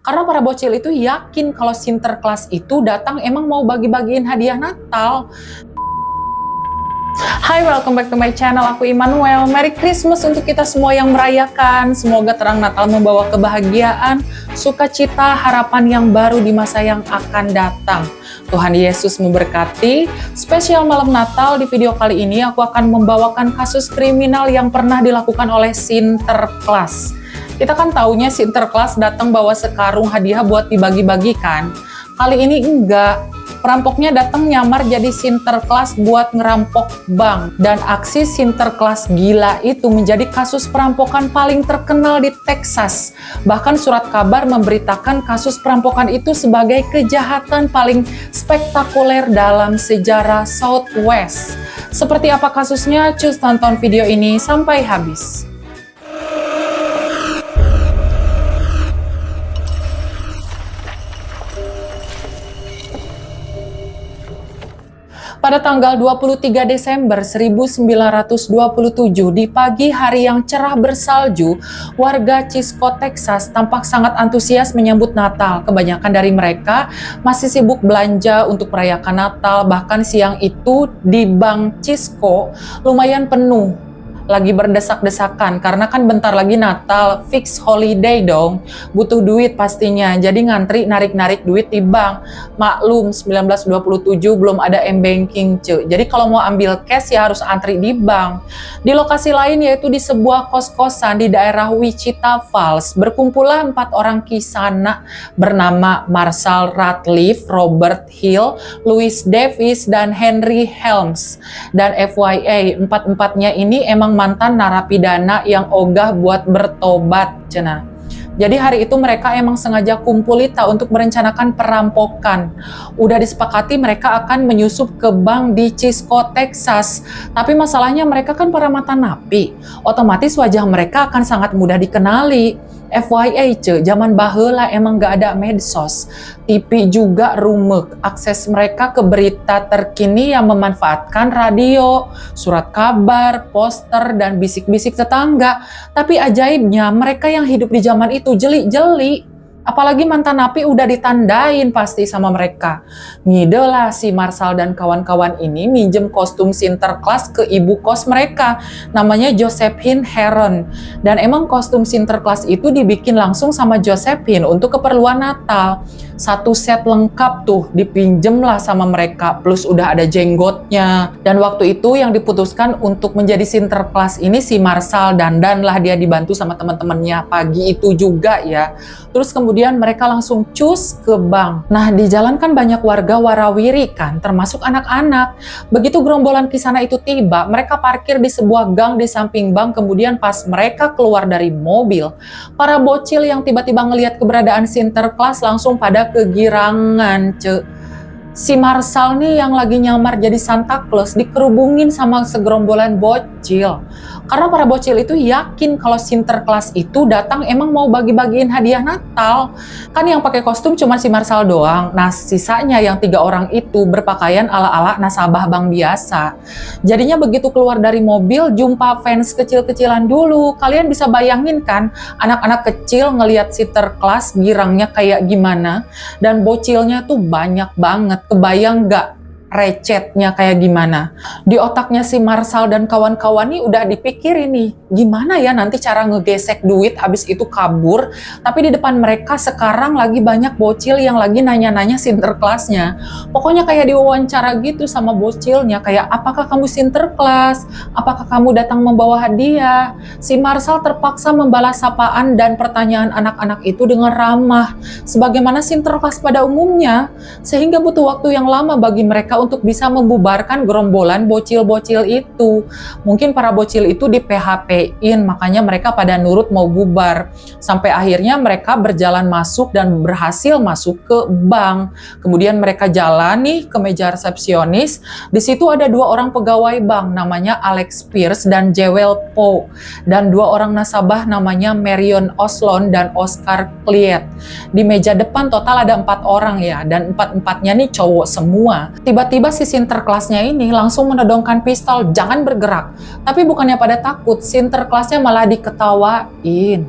Karena para bocil itu yakin kalau Sinterklas itu datang emang mau bagi-bagiin hadiah Natal. Hai, welcome back to my channel. Aku Immanuel. Merry Christmas untuk kita semua yang merayakan. Semoga terang Natal membawa kebahagiaan, sukacita, harapan yang baru di masa yang akan datang. Tuhan Yesus memberkati. Spesial malam Natal, di video kali ini aku akan membawakan kasus kriminal yang pernah dilakukan oleh Sinterklas. Kita kan taunya Sinterklas datang bawa sekarung hadiah buat dibagi-bagikan. Kali ini enggak. Perampoknya datang nyamar jadi Sinterklas buat ngerampok bank. Dan aksi Sinterklas gila itu menjadi kasus perampokan paling terkenal di Texas. Bahkan surat kabar memberitakan kasus perampokan itu sebagai kejahatan paling spektakuler dalam sejarah Southwest. Seperti apa kasusnya? Cus tonton video ini sampai habis. Pada tanggal 23 Desember 1927, di pagi hari yang cerah bersalju, warga Cisco, Texas tampak sangat antusias menyambut Natal. Kebanyakan dari mereka masih sibuk belanja untuk merayakan Natal, bahkan siang itu di Bank Cisco lumayan penuh. Lagi berdesak-desakan karena kan bentar lagi Natal, fix holiday dong, butuh duit pastinya, jadi ngantri narik-narik duit di bank. Maklum 1927 belum ada m-banking cuy, jadi kalau mau ambil cash ya harus antri di bank. Di lokasi lain yaitu di sebuah kos-kosan di daerah Wichita Falls, berkumpullah 4 orang kisana bernama Marshall Ratliff, Robert Hill, Louis Davis, dan Henry Helms. Dan FYI, empat-empatnya ini emang mantan narapidana yang ogah buat bertobat, cenah. Jadi hari itu mereka emang sengaja kumpulita untuk merencanakan perampokan. Udah disepakati mereka akan menyusup ke bank di Cisco, Texas. Tapi masalahnya mereka kan para mantan napi. Otomatis wajah mereka akan sangat mudah dikenali. FYI zaman baheula emang gak ada medsos, TV juga rumek. Akses mereka ke berita terkini yang memanfaatkan radio, surat kabar, poster, dan bisik-bisik tetangga. Tapi ajaibnya mereka yang hidup di zaman itu jeli-jeli. Apalagi mantan napi udah ditandain pasti sama mereka. Ngide lah si Marshall dan kawan-kawan ini minjem kostum Sinterklas ke ibu kos mereka. Namanya Josephine Heron. Dan emang kostum Sinterklas itu dibikin langsung sama Josephine untuk keperluan Natal. Satu set lengkap tuh dipinjem lah sama mereka. Plus udah ada jenggotnya. Dan waktu itu yang diputuskan untuk menjadi Sinterklas ini si Marshall dandan lah, dia dibantu sama teman-temannya pagi itu juga ya. Terus kemudian mereka langsung cus ke bank. Nah di jalan kan banyak warga warawiri kan, termasuk anak-anak. Begitu gerombolan kisana itu tiba, mereka parkir di sebuah gang di samping bank. Kemudian pas mereka keluar dari mobil, para bocil yang tiba-tiba ngelihat keberadaan Sinterklas langsung pada kegirangan Si Marshall nih yang lagi nyamar jadi Santa Claus dikerubungin sama segerombolan bocil. Karena para bocil itu yakin kalau Sinterklas itu datang emang mau bagi-bagiin hadiah Natal. Kan yang pakai kostum cuma si Marshall doang. Nah sisanya yang 3 orang itu berpakaian ala-ala nasabah bank biasa. Jadinya begitu keluar dari mobil jumpa fans kecil-kecilan dulu. Kalian bisa bayangin kan anak-anak kecil ngelihat Sinterklas girangnya kayak gimana. Dan bocilnya tuh banyak banget. Kebayang nggak recetnya kayak gimana? Di otaknya si Marshall dan kawan-kawan nih udah dipikirin nih, gimana ya nanti cara ngegesek duit abis itu kabur. Tapi di depan mereka sekarang lagi banyak bocil yang lagi nanya-nanya Sinterklasnya. Pokoknya kayak diwawancara gitu sama bocilnya, kayak apakah kamu Sinterklas? Apakah kamu datang membawa hadiah? Si Marshall terpaksa membalas sapaan dan pertanyaan anak-anak itu dengan ramah, sebagaimana Sinterklas pada umumnya, sehingga butuh waktu yang lama bagi mereka untuk bisa membubarkan gerombolan bocil-bocil itu. Mungkin para bocil itu di PHP-in, makanya mereka pada nurut mau bubar. Sampai akhirnya mereka berjalan masuk dan berhasil masuk ke bank. Kemudian mereka jalan nih ke meja resepsionis. Di situ ada 2 orang pegawai bank namanya Alex Pierce dan Jewel Poe. Dan 2 orang nasabah namanya Marion Oslon dan Oscar Cleat. Di meja depan total ada 4 orang ya, dan 4-empatnya nih cowok semua. Tiba-tiba si Sinterklasnya ini langsung menodongkan pistol, jangan bergerak. Tapi bukannya pada takut, Sinterklasnya malah diketawain.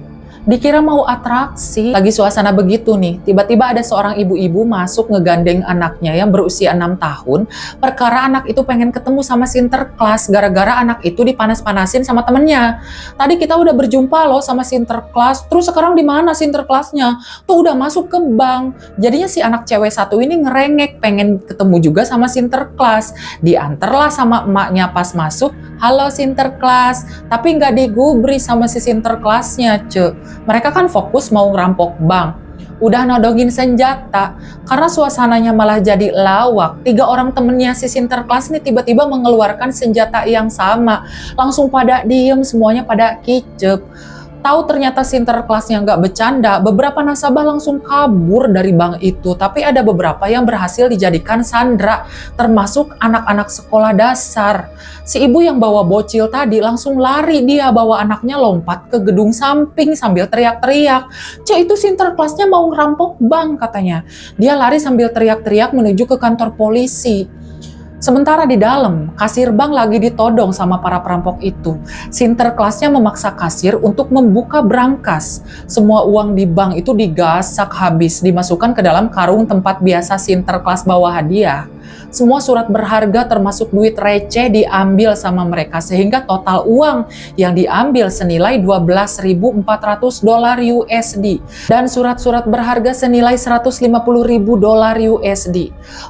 Dikira mau atraksi. Lagi suasana begitu nih, tiba-tiba ada seorang ibu-ibu masuk ngegandeng anaknya yang berusia 6 tahun. Perkara anak itu pengen ketemu sama Sinterklas gara-gara anak itu dipanas-panasin sama temennya. Tadi kita udah berjumpa loh sama Sinterklas, terus sekarang di mana Sinterklasnya? Tuh udah masuk ke bank. Jadinya si anak cewek satu ini ngerengek pengen ketemu juga sama Sinterklas. Diantarlah sama emaknya pas masuk, halo Sinterklas, tapi nggak digubris sama si Sinterklasnya, Mereka kan fokus mau ngerampok bank. Udah nodongin senjata, karena suasananya malah jadi lawak. 3 orang temennya si Sinterklas nih tiba-tiba mengeluarkan senjata yang sama. Langsung pada diem, semuanya pada kicep. Tahu ternyata Sinterklasnya nggak bercanda, beberapa nasabah langsung kabur dari bank itu. Tapi ada beberapa yang berhasil dijadikan sandera, termasuk anak-anak sekolah dasar. Si ibu yang bawa bocil tadi langsung lari, dia bawa anaknya lompat ke gedung samping sambil teriak-teriak. Itu Sinterklasnya mau ngerampok bank katanya. Dia lari sambil teriak-teriak menuju ke kantor polisi. Sementara di dalam, kasir bank lagi ditodong sama para perampok itu. Sinterklasnya memaksa kasir untuk membuka brankas. Semua uang di bank itu digasak habis, dimasukkan ke dalam karung tempat biasa Sinterklas bawa hadiah. Semua surat berharga termasuk duit receh diambil sama mereka, sehingga total uang yang diambil senilai $12.400 USD dan surat-surat berharga senilai $150.000 USD.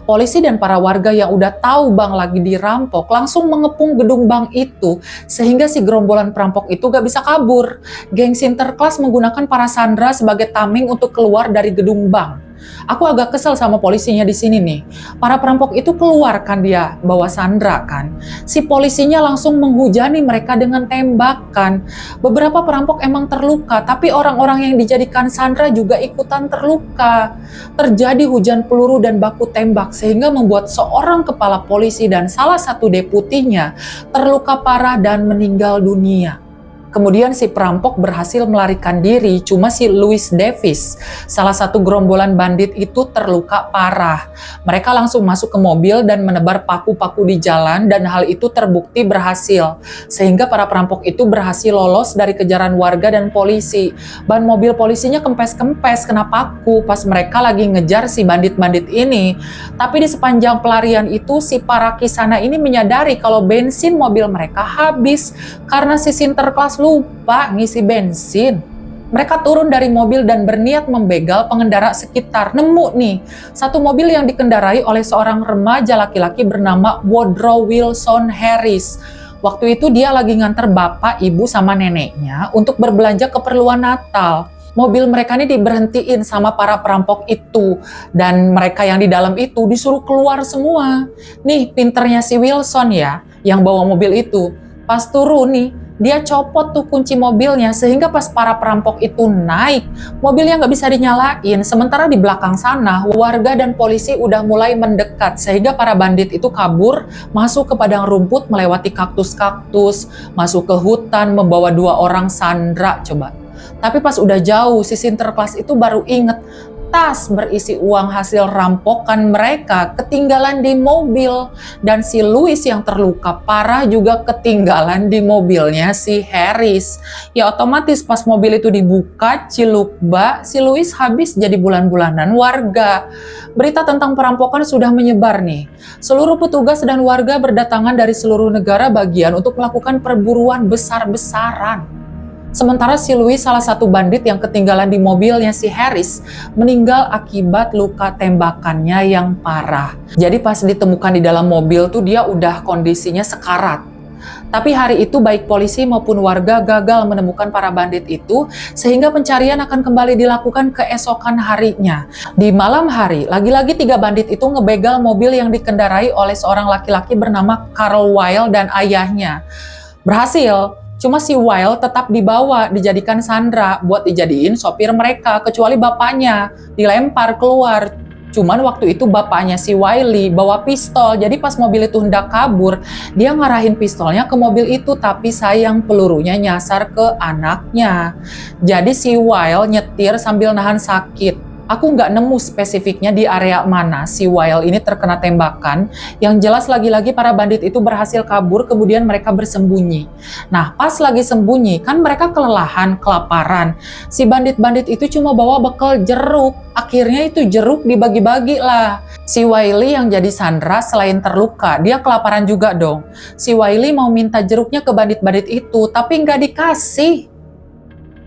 Polisi dan para warga yang udah tahu bank lagi dirampok langsung mengepung gedung bank itu, sehingga si gerombolan perampok itu gak bisa kabur. Geng Sinterklas menggunakan para sandera sebagai tameng untuk keluar dari gedung bank. Aku agak kesel sama polisinya di sini nih. Para perampok itu keluar kan, dia bawa sandra kan. Si polisinya langsung menghujani mereka dengan tembakan. Beberapa perampok emang terluka, tapi orang-orang yang dijadikan sandra juga ikutan terluka. Terjadi hujan peluru dan baku tembak sehingga membuat seorang kepala polisi dan salah satu deputinya terluka parah dan meninggal dunia. Kemudian si perampok berhasil melarikan diri, cuma si Louis Davis, salah satu gerombolan bandit itu terluka parah. Mereka langsung masuk ke mobil dan menebar paku-paku di jalan dan hal itu terbukti berhasil. Sehingga para perampok itu berhasil lolos dari kejaran warga dan polisi. Ban mobil polisinya kempes-kempes kena paku pas mereka lagi ngejar si bandit-bandit ini. Tapi di sepanjang pelarian itu si para kisana ini menyadari kalau bensin mobil mereka habis karena si Sinterklas lupa ngisi bensin. Mereka turun dari mobil dan berniat membegal pengendara sekitar. Nemu nih, satu mobil yang dikendarai oleh seorang remaja laki-laki bernama Woodrow Wilson Harris. Waktu itu dia lagi nganter bapak, ibu, sama neneknya untuk berbelanja keperluan Natal. Mobil mereka ini diberhentiin sama para perampok itu. Dan mereka yang di dalam itu disuruh keluar semua. Nih, pinternya si Wilson ya, yang bawa mobil itu. Pas turun nih, dia copot tuh kunci mobilnya sehingga pas para perampok itu naik, mobilnya nggak bisa dinyalain. Sementara di belakang sana, warga dan polisi udah mulai mendekat sehingga para bandit itu kabur, masuk ke padang rumput melewati kaktus-kaktus, masuk ke hutan membawa 2 orang sandera coba. Tapi pas udah jauh, si Sinterklas itu baru inget tas berisi uang hasil rampokan mereka ketinggalan di mobil, dan si Louis yang terluka parah juga ketinggalan di mobilnya si Harris. Ya otomatis pas mobil itu dibuka cilukba, si Louis habis jadi bulan-bulanan warga. Berita tentang perampokan sudah menyebar nih. Seluruh petugas dan warga berdatangan dari seluruh negara bagian untuk melakukan perburuan besar-besaran. Sementara si Louis, salah satu bandit yang ketinggalan di mobilnya si Harris, meninggal akibat luka tembakannya yang parah. Jadi pas ditemukan di dalam mobil tuh dia udah kondisinya sekarat. Tapi hari itu baik polisi maupun warga gagal menemukan para bandit itu, sehingga pencarian akan kembali dilakukan keesokan harinya. Di malam hari, lagi-lagi 3 bandit itu ngebegal mobil yang dikendarai oleh seorang laki-laki bernama Carl Weil dan ayahnya. Berhasil. Cuma si Weil tetap dibawa, dijadikan sandera buat dijadiin sopir mereka, kecuali bapaknya dilempar keluar. Cuman waktu itu bapaknya si Wiley bawa pistol, jadi pas mobil itu hendak kabur, dia ngarahin pistolnya ke mobil itu, tapi sayang pelurunya nyasar ke anaknya. Jadi si Weil nyetir sambil nahan sakit. Aku nggak nemu spesifiknya di area mana si Wael ini terkena tembakan. Yang jelas lagi-lagi para bandit itu berhasil kabur, kemudian mereka bersembunyi. Nah, pas lagi sembunyi, kan mereka kelelahan, kelaparan. Si bandit-bandit itu cuma bawa bekal jeruk. Akhirnya itu jeruk dibagi-bagi lah. Si Wiley yang jadi sandera selain terluka, dia kelaparan juga dong. Si Wiley mau minta jeruknya ke bandit-bandit itu, tapi nggak dikasih.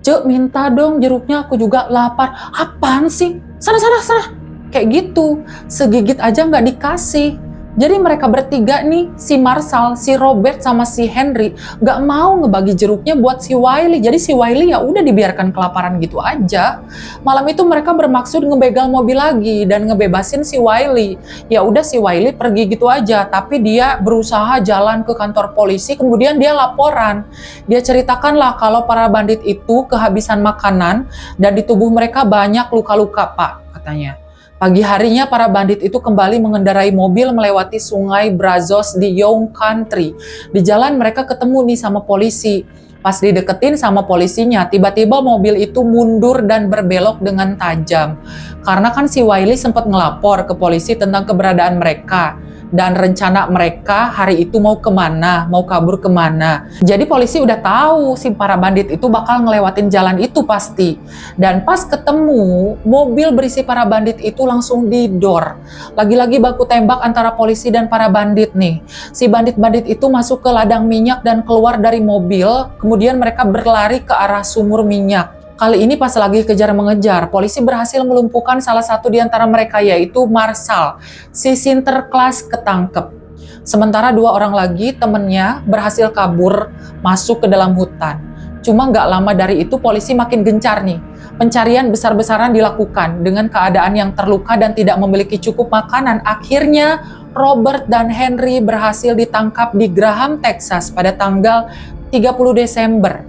Cek, minta dong jeruknya, aku juga lapar. Apaan sih? Sana, sana, sana. Kayak gitu. Segigit aja nggak dikasih. Jadi mereka bertiga nih, si Marshall, si Robert, sama si Henry, nggak mau ngebagi jeruknya buat si Wiley. Jadi si Wiley ya udah dibiarkan kelaparan gitu aja. Malam itu mereka bermaksud ngebegal mobil lagi dan ngebebasin si Wiley. Ya udah si Wiley pergi gitu aja, tapi dia berusaha jalan ke kantor polisi, kemudian dia laporan. Dia ceritakanlah kalau para bandit itu kehabisan makanan dan di tubuh mereka banyak luka-luka, Pak, katanya. Pagi harinya para bandit itu kembali mengendarai mobil melewati sungai Brazos di Young Country. Di jalan mereka ketemu nih sama polisi. Pas dideketin sama polisinya, tiba-tiba mobil itu mundur dan berbelok dengan tajam. Karena kan si Wiley sempat ngelapor ke polisi tentang keberadaan mereka. Dan rencana mereka hari itu mau kemana, mau kabur kemana. Jadi polisi udah tahu si para bandit itu bakal ngelewatin jalan itu pasti. Dan pas ketemu, mobil berisi para bandit itu langsung didor. Lagi-lagi baku tembak antara polisi dan para bandit nih. Si bandit-bandit itu masuk ke ladang minyak dan keluar dari mobil, kemudian mereka berlari ke arah sumur minyak. Kali ini pas lagi kejar-mengejar, polisi berhasil melumpuhkan salah satu di antara mereka, yaitu Marshall. Si Sinterklas ketangkep. Sementara dua orang lagi temennya berhasil kabur masuk ke dalam hutan. Cuma nggak lama dari itu polisi makin gencar nih. Pencarian besar-besaran dilakukan dengan keadaan yang terluka dan tidak memiliki cukup makanan. Akhirnya Robert dan Henry berhasil ditangkap di Graham, Texas pada tanggal 30 Desember.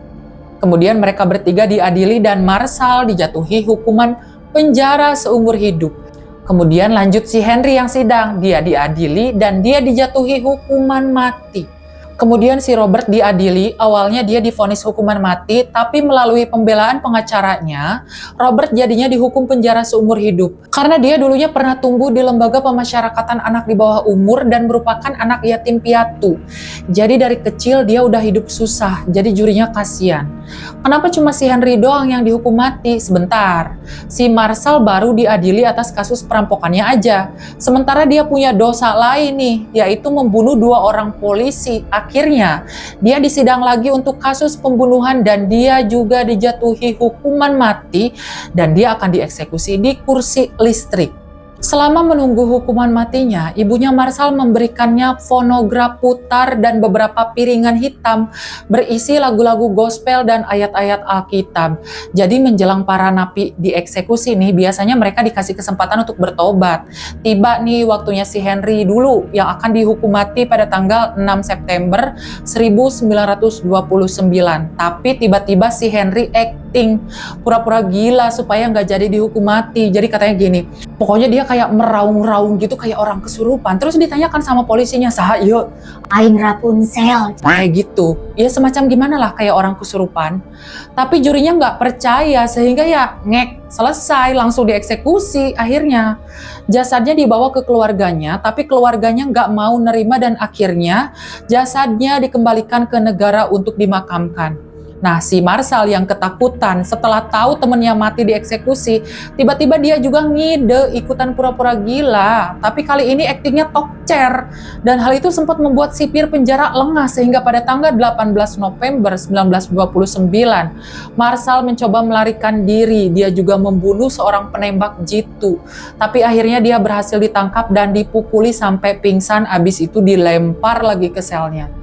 Kemudian mereka bertiga diadili dan Marshall dijatuhi hukuman penjara seumur hidup. Kemudian lanjut si Henry yang sidang, dia diadili dan dia dijatuhi hukuman mati. Kemudian si Robert diadili, awalnya dia divonis hukuman mati, tapi melalui pembelaan pengacaranya, Robert jadinya dihukum penjara seumur hidup. Karena dia dulunya pernah tumbuh di lembaga pemasyarakatan anak di bawah umur dan merupakan anak yatim piatu. Jadi dari kecil dia udah hidup susah, jadi jurinya kasihan. Kenapa cuma si Henry doang yang dihukum mati? Sebentar, si Marshall baru diadili atas kasus perampokannya aja. Sementara dia punya dosa lain nih, yaitu membunuh 2 orang polisi. Akhirnya, dia disidang lagi untuk kasus pembunuhan dan dia juga dijatuhi hukuman mati dan dia akan dieksekusi di kursi listrik. Selama menunggu hukuman matinya, ibunya Marshall memberikannya fonograf putar dan beberapa piringan hitam berisi lagu-lagu gospel dan ayat-ayat Alkitab. Jadi menjelang para napi dieksekusi nih, biasanya mereka dikasih kesempatan untuk bertobat. Tiba nih waktunya si Henry dulu yang akan dihukum mati pada tanggal 6 September 1929. Tapi tiba-tiba si Henry pura-pura gila supaya nggak jadi dihukum mati. Jadi katanya gini, pokoknya dia kayak meraung-raung gitu kayak orang kesurupan. Terus ditanyakan sama polisinya, "Saha ieu?" Aing Rapunzel. Kayak gitu. Ya semacam gimana lah kayak orang kesurupan. Tapi jurinya nggak percaya sehingga ya selesai langsung dieksekusi akhirnya. Jasadnya dibawa ke keluarganya, tapi keluarganya nggak mau nerima dan akhirnya jasadnya dikembalikan ke negara untuk dimakamkan. Nah, si Marshall yang ketakutan setelah tahu temennya mati dieksekusi, tiba-tiba dia juga ngide ikutan pura-pura gila. Tapi kali ini aktingnya tokcer. Dan hal itu sempat membuat sipir penjara lengah sehingga pada tanggal 18 November 1929, Marshall mencoba melarikan diri. Dia juga membunuh seorang penembak jitu. Tapi akhirnya dia berhasil ditangkap dan dipukuli sampai pingsan, abis itu dilempar lagi ke selnya.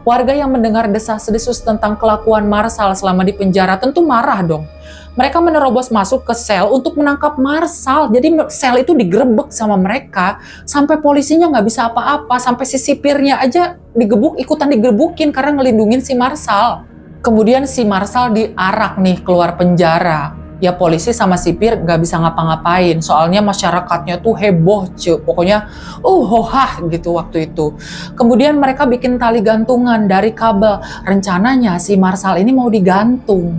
Warga yang mendengar desas-desus tentang kelakuan Marshall selama di penjara tentu marah dong. Mereka menerobos masuk ke sel untuk menangkap Marshall. Jadi sel itu digerebek sama mereka sampai polisinya nggak bisa apa-apa. Sampai si sipirnya aja ikutan digebukin karena ngelindungin si Marshall. Kemudian si Marshall diarak nih keluar penjara. Ya polisi sama sipir nggak bisa ngapa-ngapain, soalnya masyarakatnya tuh heboh pokoknya hohah gitu waktu itu. Kemudian mereka bikin tali gantungan dari kabel, rencananya si Marshall ini mau digantung.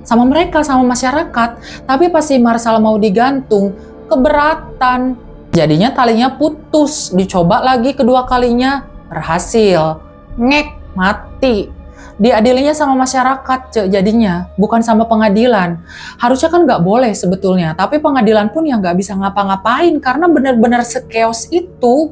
sama mereka, sama masyarakat. Tapi pas si Marshall mau digantung, keberatan. Jadinya talinya putus, dicoba lagi kedua kalinya, berhasil. Ngek, mati. Diadilinya sama masyarakat, jadinya, bukan sama pengadilan. Harusnya kan nggak boleh sebetulnya, tapi pengadilan pun yang nggak bisa ngapa-ngapain karena benar-benar sekeos itu.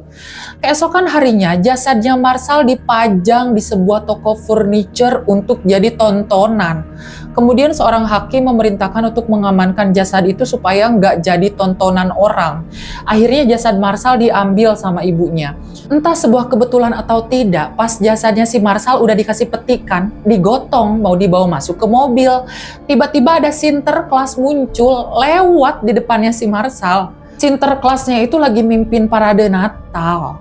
Keesokan harinya, jasadnya Marshall dipajang di sebuah toko furniture untuk jadi tontonan. Kemudian seorang hakim memerintahkan untuk mengamankan jasad itu supaya nggak jadi tontonan orang. Akhirnya jasad Marshall diambil sama ibunya. Entah sebuah kebetulan atau tidak, pas jasadnya si Marshall udah dikasih petikan, digotong, mau dibawa masuk ke mobil. Tiba-tiba ada Sinterklas muncul lewat di depannya si Marshall. Sinterklasnya itu lagi mimpin parade Natal.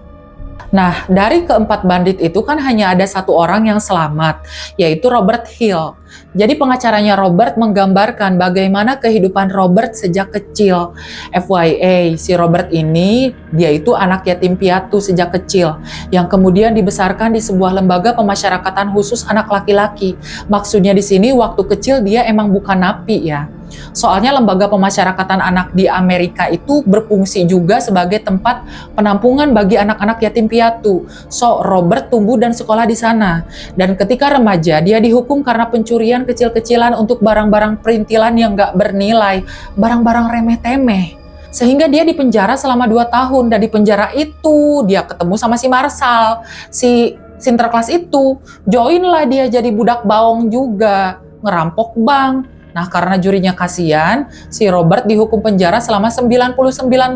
Nah, dari keempat bandit itu kan hanya ada satu orang yang selamat, yaitu Robert Hill. Jadi pengacaranya Robert menggambarkan bagaimana kehidupan Robert sejak kecil. FYI, si Robert ini, dia itu anak yatim piatu sejak kecil, yang kemudian dibesarkan di sebuah lembaga pemasyarakatan khusus anak laki-laki. Maksudnya di sini waktu kecil dia emang bukan napi ya. Soalnya lembaga pemasyarakatan anak di Amerika itu berfungsi juga sebagai tempat penampungan bagi anak-anak yatim piatu. So, Robert tumbuh dan sekolah di sana. Dan ketika remaja, dia dihukum karena pencurian kecil-kecilan untuk barang-barang perintilan yang nggak bernilai, barang-barang remeh-temeh. Sehingga dia dipenjara selama 2 tahun, dan di penjara itu dia ketemu sama si Marshall, si Sinterklas itu. Join lah dia jadi budak baong juga, ngerampok bank. Nah, karena jurinya kasihan, si Robert dihukum penjara selama 99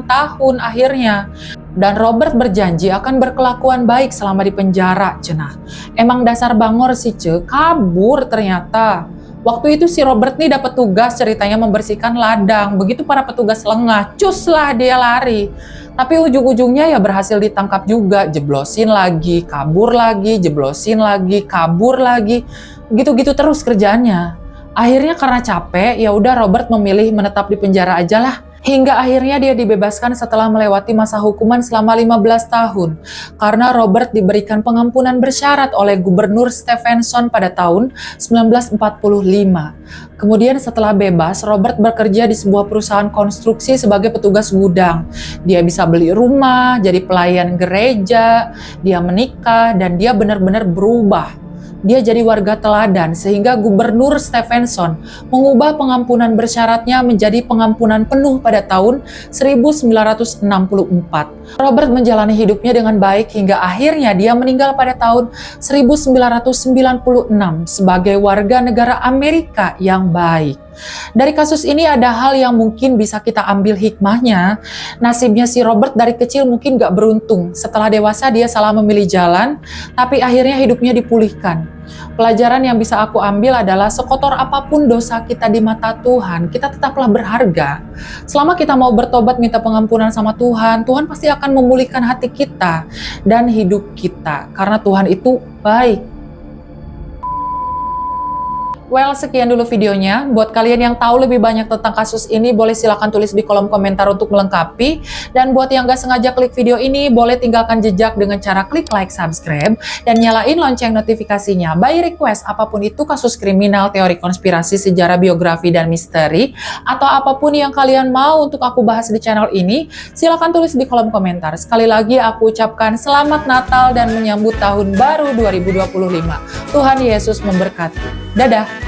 tahun akhirnya. Dan Robert berjanji akan berkelakuan baik selama di penjara, cenah. Emang dasar bangor sih, kabur ternyata. Waktu itu si Robert nih dapat tugas ceritanya membersihkan ladang. Begitu para petugas lengah, cus lah dia lari. Tapi ujung-ujungnya ya berhasil ditangkap juga, jeblosin lagi, kabur lagi, jeblosin lagi, kabur lagi. Gitu-gitu terus kerjaannya. Akhirnya karena capek, ya udah Robert memilih menetap di penjara aja lah. Hingga akhirnya dia dibebaskan setelah melewati masa hukuman selama 15 tahun. Karena Robert diberikan pengampunan bersyarat oleh Gubernur Stephenson pada tahun 1945. Kemudian setelah bebas, Robert bekerja di sebuah perusahaan konstruksi sebagai petugas gudang. Dia bisa beli rumah, jadi pelayan gereja, dia menikah, dan dia benar-benar berubah. Dia jadi warga teladan sehingga Gubernur Stephenson mengubah pengampunan bersyaratnya menjadi pengampunan penuh pada tahun 1964. Robert menjalani hidupnya dengan baik hingga akhirnya dia meninggal pada tahun 1996 sebagai warga negara Amerika yang baik. Dari kasus ini ada hal yang mungkin bisa kita ambil hikmahnya. Nasibnya si Robert dari kecil mungkin gak beruntung. Setelah dewasa dia salah memilih jalan, tapi akhirnya hidupnya dipulihkan. Pelajaran yang bisa aku ambil adalah sekotor apapun dosa kita di mata Tuhan, kita tetaplah berharga. Selama kita mau bertobat minta pengampunan sama Tuhan, Tuhan pasti akan memulihkan hati kita dan hidup kita. Karena Tuhan itu baik. Well, sekian dulu videonya. Buat kalian yang tahu lebih banyak tentang kasus ini, boleh silakan tulis di kolom komentar untuk melengkapi. Dan buat yang gak sengaja klik video ini, boleh tinggalkan jejak dengan cara klik like, subscribe, dan nyalain lonceng notifikasinya. By request, apapun itu kasus kriminal, teori konspirasi, sejarah, biografi, dan misteri, atau apapun yang kalian mau untuk aku bahas di channel ini, silakan tulis di kolom komentar. Sekali lagi aku ucapkan selamat Natal dan menyambut tahun baru 2025. Tuhan Yesus memberkati. Dadah!